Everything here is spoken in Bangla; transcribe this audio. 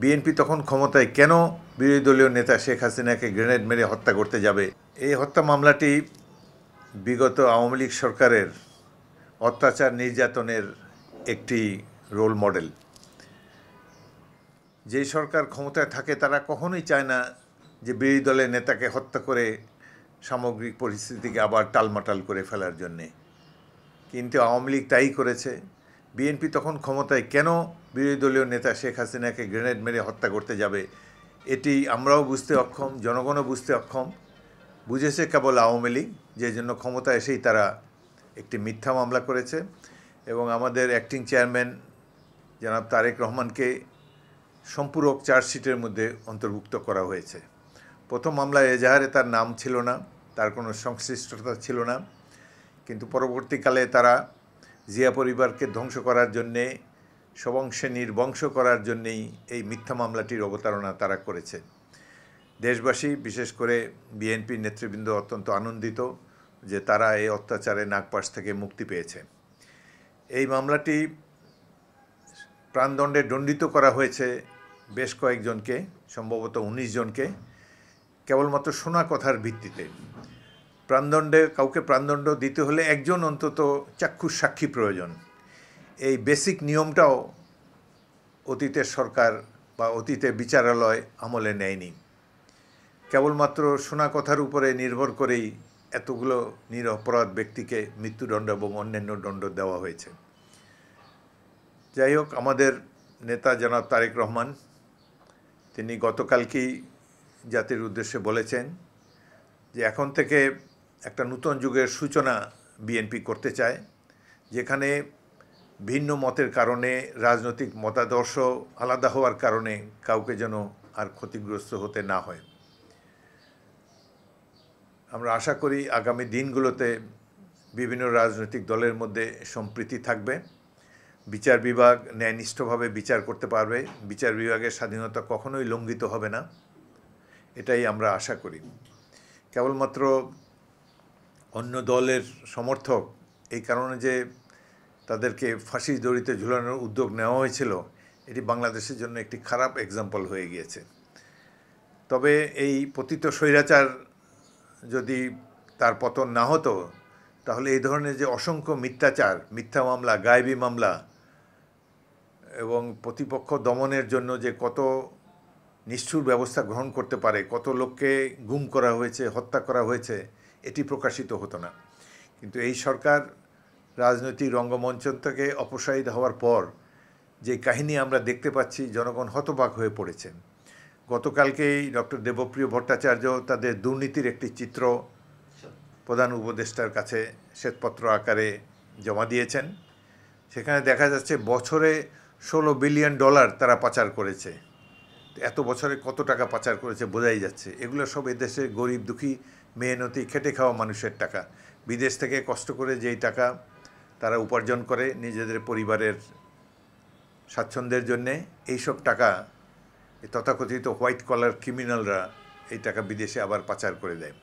বিএনপি তখন ক্ষমতায় কেন বিরোধী দলীয় নেতা শেখ হাসিনাকে গ্রেনেড মেরে হত্যা করতে যাবে? এই হত্যা মামলাটি বিগত আওয়ামী লীগ সরকারের অত্যাচার নির্যাতনের একটি রোল মডেল। যেই সরকার ক্ষমতায় থাকে তারা কখনোই চায় না যে বিরোধী দলের নেতাকে হত্যা করে সামগ্রিক পরিস্থিতিকে আবার টালমাটাল করে ফেলার জন্যে, কিন্তু আওয়ামী লীগ তাই করেছে। বিএনপি তখন ক্ষমতায় কেন বিরোধী দলীয় নেতা শেখ হাসিনাকে গ্রেনেড মেরে হত্যা করতে যাবে, এটি আমরাও বুঝতে অক্ষম, জনগণও বুঝতে অক্ষম। বুঝেছে কেবল আওয়ামী লীগ, যে জন্য ক্ষমতা এসেই তারা একটি মিথ্যা মামলা করেছে এবং আমাদের অ্যাক্টিং চেয়ারম্যান জনাব তারেক রহমানকে সম্পূরক চার্জশিটের মধ্যে অন্তর্ভুক্ত করা হয়েছে। প্রথম মামলায় এজাহারে তার নাম ছিল না, তার কোনো সংশ্লিষ্টতা ছিল না, কিন্তু পরবর্তীকালে তারা জিয়া পরিবারকে ধ্বংস করার জন্যে, সবংশে নির্বংশ করার জন্যেই এই মিথ্যা মামলাটির অবতারণা তারা করেছে। দেশবাসী, বিশেষ করে বিএনপির নেতৃবৃন্দ অত্যন্ত আনন্দিত যে তারা এই অত্যাচারে নাগপাশ থেকে মুক্তি পেয়েছে। এই মামলাটি প্রাণদণ্ডে দণ্ডিত করা হয়েছে বেশ কয়েকজনকে, সম্ভবত 19 জনকে, কেবলমাত্র শোনা কথার ভিত্তিতে। কাউকে প্রাণদণ্ড দিতে হলে একজন অন্তত চাক্ষুষ সাক্ষী প্রয়োজন। এই বেসিক নিয়মটাও অতীতের সরকার বা অতীতের বিচারালয় আমলে নেয়নি। কেবলমাত্র শোনা কথার উপরে নির্ভর করেই এতগুলো নিরপরাধ ব্যক্তিকে মৃত্যুদণ্ড এবং অন্যান্য দণ্ড দেওয়া হয়েছে। যাই হোক, আমাদের নেতা জনাব তারেক রহমান তিনি গতকালকেই জাতির উদ্দেশ্যে বলেছেন যে এখন থেকে একটা নূতন যুগের সূচনা বিএনপি করতে চায়, যেখানে ভিন্ন মতের কারণে, রাজনৈতিক মতাদর্শ আলাদা হওয়ার কারণে কাউকে যেন আর ক্ষতিগ্রস্ত হতে না হয়। আমরা আশা করি আগামী দিনগুলোতে বিভিন্ন রাজনৈতিক দলের মধ্যে সম্প্রীতি থাকবে, বিচার বিভাগ ন্যায়নিষ্ঠভাবে বিচার করতে পারবে, বিচার বিভাগের স্বাধীনতা কখনোই লঙ্ঘিত হবে না, এটাই আমরা আশা করি। কেবলমাত্র অন্য দলের সমর্থক এই কারণে যে তাদেরকে ফাঁসির দড়িতে ঝুলানোর উদ্যোগ নেওয়া হয়েছিল, এটি বাংলাদেশের জন্য একটি খারাপ এক্সাম্পল হয়ে গিয়েছে। তবে এই পতিত স্বৈরাচার যদি তার পতন না হতো, তাহলে এই ধরনের যে অসংখ্য মিথ্যাচার, মিথ্যা মামলা, গায়েবী মামলা এবং প্রতিপক্ষ দমনের জন্য যে কত নিষ্ঠুর ব্যবস্থা গ্রহণ করতে পারে, কত লোককে গুম করা হয়েছে, হত্যা করা হয়েছে, এটি প্রকাশিত হতো না। কিন্তু এই সরকার রাজনৈতিক রঙ্গমঞ্চ থেকে অপসারিত হওয়ার পর যে কাহিনী আমরা দেখতে পাচ্ছি, জনগণ হতবাক হয়ে পড়েছে। গতকালকেই ডক্টর দেবপ্রিয় ভট্টাচার্য তাদের দুর্নীতির একটি চিত্র প্রধান উপদেষ্টার কাছে শ্বেতপত্র আকারে জমা দিয়েছেন। সেখানে দেখা যাচ্ছে বছরে $16 বিলিয়ন তারা পাচার করেছে। এত বছরে কত টাকা পাচার করেছে বোঝাই যাচ্ছে। এগুলো সব এদেশের গরিব দুঃখী মেহনতি খেটে খাওয়া মানুষের টাকা। বিদেশ থেকে কষ্ট করে যেই টাকা তারা উপার্জন করে নিজেদের পরিবারের স্বাচ্ছন্দ্যের জন্যে, এইসব টাকা তথাকথিত হোয়াইট কলার ক্রিমিনালরা এই টাকা বিদেশে আবার পাচার করে দেয়।